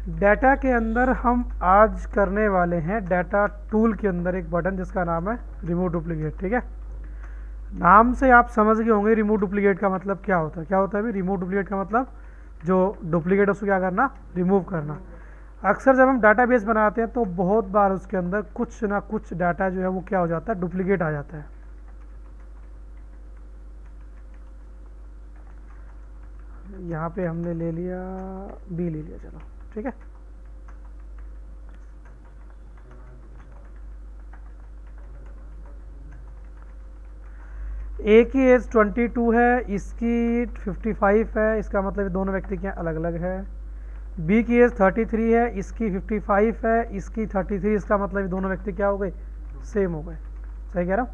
Data के अंदर हम आज करने वाले हैं डाटा टूल के अंदर एक बटन जिसका नाम है रिमूव डुप्लीकेट। ठीक है, नाम से आप समझ गए होंगे रिमूव डुप्लीकेट का मतलब क्या होता है। क्या होता है भाई रिमूव डुप्लीकेट का मतलब जो डुप्लीकेट है उसको क्या करना, रिमूव करना। अक्सर जब हम डाटाबेस बनाते हैं तो बहुत बार उसके अंदर कुछ ना कुछ डाटा जो है वो क्या हो जाता है, डुप्लीकेट आ जाता है। यहाँ पे हमने ले लिया बी, ले लिया, चलो ठीक है। ए की एज 22 है, इसकी 55 है, इसका मतलब दोनों व्यक्ति के अलग अलग है। बी की एज 33 है, इसकी 55 है, इसकी 33, इसका मतलब दोनों व्यक्ति क्या हो गए, सेम हो गए। सही कह रहा हूँ।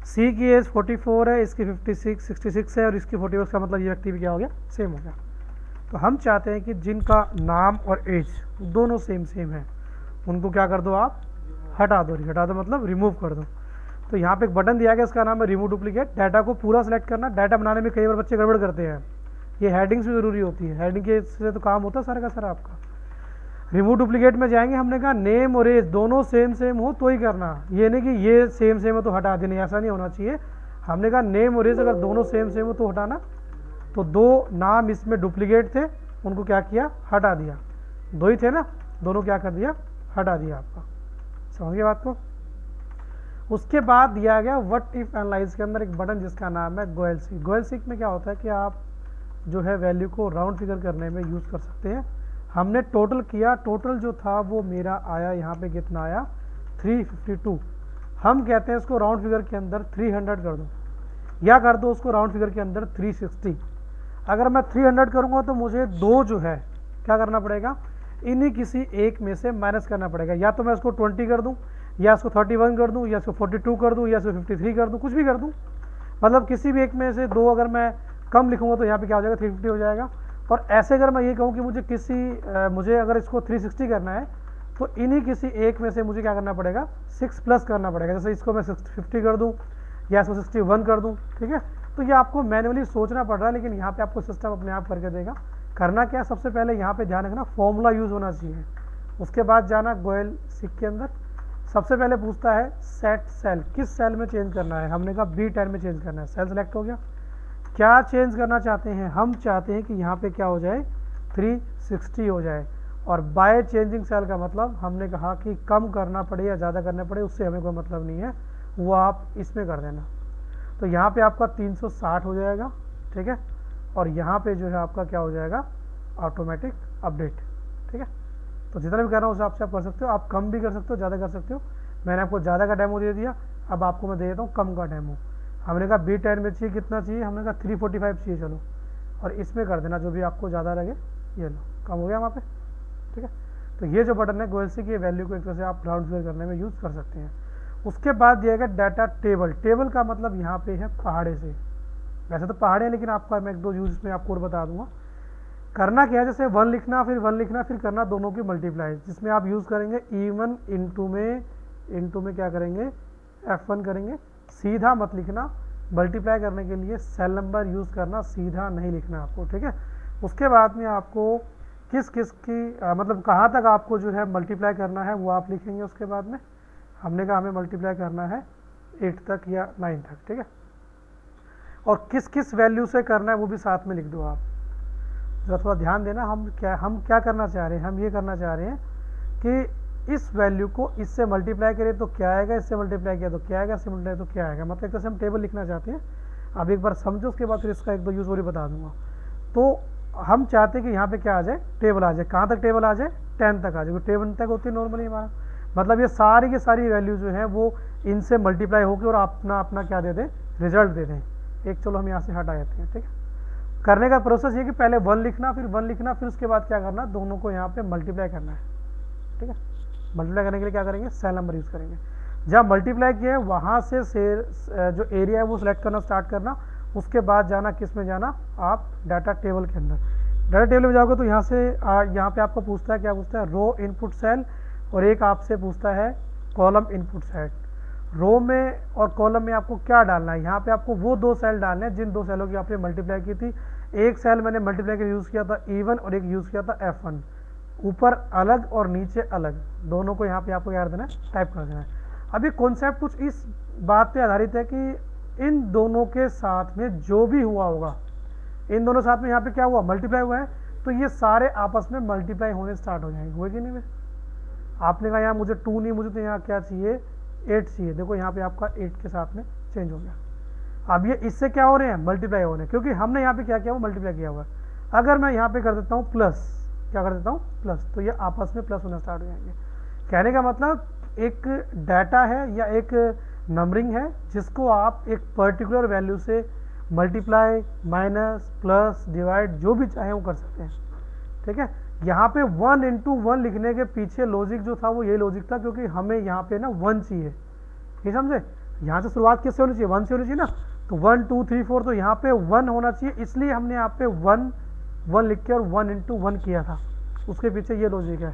सी की एज 44 है, इसकी 66 है और इसकी 41, का मतलब ये व्यक्ति भी क्या हो गया, सेम हो गया। तो हम चाहते हैं कि जिनका नाम और एज दोनों सेम है उनको क्या कर दो, आप हटा दो। हटा दो मतलब रिमूव कर दो। तो यहाँ पे एक बटन दिया गया, इसका नाम है रिमूव डुप्लीकेट। डाटा को पूरा सेलेक्ट करना। डाटा बनाने में कई बार बच्चे गड़बड़ करते हैं, ये हेडिंग्स भी ज़रूरी होती है। हेडिंग के से तो काम होता है सारा का सारा आपका। रिमूव डुप्लीकेट में जाएंगे, हमने कहा नेम और एज दोनों सेम हो तो ही करना। ये नहीं कि ये सेम है तो हटा देना, ऐसा नहीं होना चाहिए। हमने कहा नेम और एज अगर दोनों सेम हो तो हटाना। तो दो नाम इसमें डुप्लीकेट थे, उनको क्या किया, हटा दिया। दो ही थे ना, दोनों क्या कर दिया, हटा दिया। आपका समझ गए बात को। उसके बाद दिया गया व्हाट इफ एनालाइज के अंदर एक बटन जिसका नाम है गोयल सीक। गोयल सीक में क्या होता है कि आप जो है वैल्यू को राउंड फिगर करने में यूज़ कर सकते हैं। हमने टोटल किया, टोटल जो था वो मेरा आया, यहाँ पे कितना आया, 352। हम कहते हैं इसको राउंड फिगर के अंदर 300 कर दो, या कर दो उसको राउंड फिगर के अंदर 360। अगर मैं 300 करूँगा तो मुझे दो जो है क्या करना पड़ेगा, इन्हीं किसी एक में से माइनस करना पड़ेगा। या तो मैं इसको 20 कर दूँ, या इसको 31 कर दूँ, या इसको 42 कर दूँ, या इसको 53 कर दूँ, कुछ भी कर दूँ। मतलब किसी भी एक में से दो अगर मैं कम लिखूँगा तो यहाँ पे क्या हो जाएगा, 350 हो जाएगा। और ऐसे अगर मैं ये कहूँ कि मुझे अगर इसको 360 करना है तो इन्हीं किसी एक में से मुझे क्या करना पड़ेगा, 6 प्लस करना पड़ेगा। जैसे इसको मैं 50 कर दूँ या इसको 61 कर दूँ। ठीक है, तो ये आपको मैनुअली सोचना पड़ रहा है, लेकिन यहाँ पे आपको सिस्टम अपने आप करके देगा। करना क्या है, सबसे पहले यहाँ पे ध्यान रखना फॉर्मूला यूज़ होना चाहिए। उसके बाद जाना गोयल सीक के अंदर। सबसे पहले पूछता है सेट सेल, किस सेल में चेंज करना है। हमने कहा B10 में चेंज करना है। सेल सेलेक्ट हो गया। क्या चेंज करना चाहते हैं, हम चाहते हैं कि यहाँ पे क्या हो जाए, 360 हो जाए। और बाय चेंजिंग सेल का मतलब हमने कहा कि कम करना पड़े या ज़्यादा करना पड़े उससे हमें कोई मतलब नहीं है, वो आप इसमें कर देना। तो यहाँ पे आपका 360 हो जाएगा। ठीक है, और यहाँ पे जो है आपका क्या हो जाएगा, ऑटोमेटिक अपडेट। ठीक है, तो जितना भी करना है उस हिसाब से आप कर सकते हो। आप कम भी कर सकते हो, ज़्यादा कर सकते हो। मैंने आपको ज़्यादा का डेमो दे दिया, अब आपको मैं दे देता हूँ कम का डेमो। हमने कहा B10 में चाहिए, कितना चाहिए, हमने कहा 345 चाहिए, चलो। और इसमें कर देना जो भी आपको ज़्यादा लगे, ये लो, कम हो गया वहाँ पे। ठीक है, तो ये जो बटन है गोयल सीक की वैल्यू को एक तरह से आप राउंड फिगर करने में यूज़ कर सकते हैं। उसके बाद दिया गया डाटा टेबल। टेबल का मतलब यहाँ पे है पहाड़े से। वैसे तो पहाड़े हैं, लेकिन आपका मैं एक दो यूज में आपको और बता दूंगा। करना क्या है, जैसे 1 लिखना, फिर 1 लिखना, फिर करना दोनों की मल्टीप्लाई, जिसमें आप यूज़ करेंगे इवन इंटू में क्या करेंगे, F1 करेंगे। सीधा मत लिखना, मल्टीप्लाई करने के लिए सेल नंबर यूज़ करना, सीधा नहीं लिखना आपको। ठीक है, उसके बाद में आपको किस किस की मतलब कहाँ तक आपको जो है मल्टीप्लाई करना है वो आप लिखेंगे। उसके बाद में हमने कहा हमें मल्टीप्लाई करना है 8 तक या 9 तक। ठीक है, और किस किस वैल्यू से करना है वो भी साथ में लिख दो आप। जरा थोड़ा ध्यान देना, हम क्या करना चाह रहे हैं, हम ये करना चाह रहे हैं कि इस वैल्यू को इससे मल्टीप्लाई करें तो क्या आएगा, इससे मल्टीप्लाई किया तो क्या आएगा, इससे मल्टीप्लाई तो क्या आएगा। मतलब एक तरह से हम टेबल लिखना चाहते हैं। अब एक बार समझो, उसके बाद फिर इसका एक दो यूज़ और ही बता दूंगा। तो हम चाहते हैं कि यहाँ पे क्या आ जाए, टेबल आ जाए। कहाँ तक टेबल आ जाए, 10 तक आ जाए। 10 तक होती है नॉर्मली हमारा, मतलब ये सारी की सारी वैल्यू जो है वो इनसे मल्टीप्लाई होकर और अपना अपना क्या दे दें, रिजल्ट दे दें। एक चलो हम यहाँ से हटा जाते हैं। ठीक है, करने का प्रोसेस ये कि पहले 1 लिखना, फिर 1 लिखना, फिर उसके बाद क्या करना, दोनों को यहाँ पे मल्टीप्लाई करना है। ठीक है, मल्टीप्लाई करने के लिए क्या करेंगे, सेल नंबर यूज़ करेंगे। जहाँ मल्टीप्लाई किया है वहाँ से जो एरिया है वो सिलेक्ट करना स्टार्ट करना। उसके बाद जाना किस में जाना, आप डाटा टेबल के अंदर। डाटा टेबल में जाओगे तो यहाँ से यहाँ पे आपको पूछता है, क्या पूछता है, रो इनपुट सेल, और एक आपसे पूछता है कॉलम इनपुट सेल। रो में और कॉलम में आपको क्या डालना है, यहाँ पे आपको वो दो सेल डालने हैं जिन दो सेलों की आपने मल्टीप्लाई की थी। एक सेल मैंने मल्टीप्लाई के यूज़ किया था E1 और एक यूज़ किया था F1। ऊपर अलग और नीचे अलग, दोनों को यहाँ पे आपको याद देना है, टाइप कर देना है। अभी कॉन्सेप्ट कुछ इस बात पे आधारित है कि इन दोनों के साथ में जो भी हुआ होगा, इन दोनों साथ में यहाँ पे क्या हुआ, मल्टीप्लाई हुआ है, तो ये सारे आपस में मल्टीप्लाई होने स्टार्ट हो जाएंगे, हुए कि नहीं भाई? आपने कहा यहाँ मुझे 2 नहीं, मुझे तो यहाँ क्या चाहिए, 8 चाहिए। देखो यहाँ पे आपका 8 के साथ में चेंज हो गया। अब ये इससे क्या हो रहे हैं, मल्टीप्लाई हो रहे हैं, क्योंकि हमने यहाँ पे क्या किया, वो मल्टीप्लाई किया हुआ है। अगर मैं यहाँ पे कर देता हूँ प्लस, क्या कर देता हूँ, प्लस, तो ये आपस में प्लस होना स्टार्ट हो जाएंगे। कहने का मतलब एक डाटा है या एक नंबरिंग है जिसको आप एक पर्टिकुलर वैल्यू से मल्टीप्लाई, माइनस, प्लस, डिवाइड जो भी चाहे वो कर सकते हैं, ठीक है। यहाँ पे 1 इंटू 1 लिखने के पीछे लॉजिक जो था वो ये लॉजिक था, क्योंकि हमें यहाँ पे ना 1 चाहिए, ये समझे। यहाँ से शुरुआत किससे होनी चाहिए, 1 से होनी चाहिए ना, तो 1 2 3 4, तो यहाँ पे 1 होना चाहिए, इसलिए हमने यहाँ पे 1 1 लिख के और 1 इंटू 1 किया था। उसके पीछे ये लॉजिक है।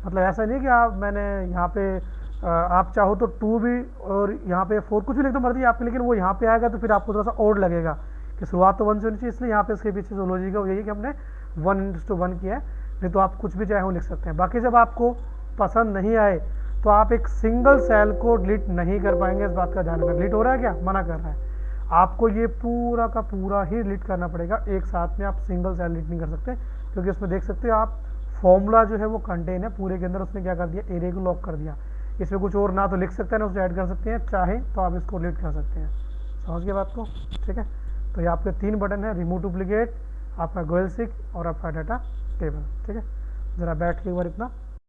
मतलब ऐसा नहीं कि आप, मैंने यहाँ पे आप चाहो तो 2 भी और यहाँ पे 4 कुछ भी लिख दो, मर्जी आपकी, लेकिन वो यहाँ पे आएगा तो फिर आपको थोड़ा सा और लगेगा कि शुरुआत तो 1 से होनी चाहिए, इसलिए यहाँ पे इसके पीछे जो लॉजिक है वो यही कि हमने 1:1 किया है। नहीं तो आप कुछ भी चाहे वो लिख सकते हैं। बाकी जब आपको पसंद नहीं आए तो आप एक सिंगल सेल को डिलीट नहीं कर पाएंगे, इस बात का ध्यान रखना। डिलीट हो रहा है क्या, मना कर रहा है, आपको ये पूरा का पूरा ही डिलीट करना पड़ेगा, एक साथ में आप सिंगल सेल डिलीट नहीं कर सकते, क्योंकि उसमें देख सकते हो आप फॉर्मूला जो है वो कंटेन है पूरे के अंदर, उसने क्या कर दिया, एरे को लॉक कर दिया। इसमें कुछ और ना तो लिख सकते हैं ना उसे ऐड कर सकते हैं, चाहे तो आप इसको डिलीट कर सकते हैं। समझ गए बात को, ठीक है। तो ये आपके 3 बटन है, रिमूव डुप्लीकेट, आपका गोयल सिक और आपका डाटा टेबल, ठीक है। ज़रा बैठ के एक बार इतना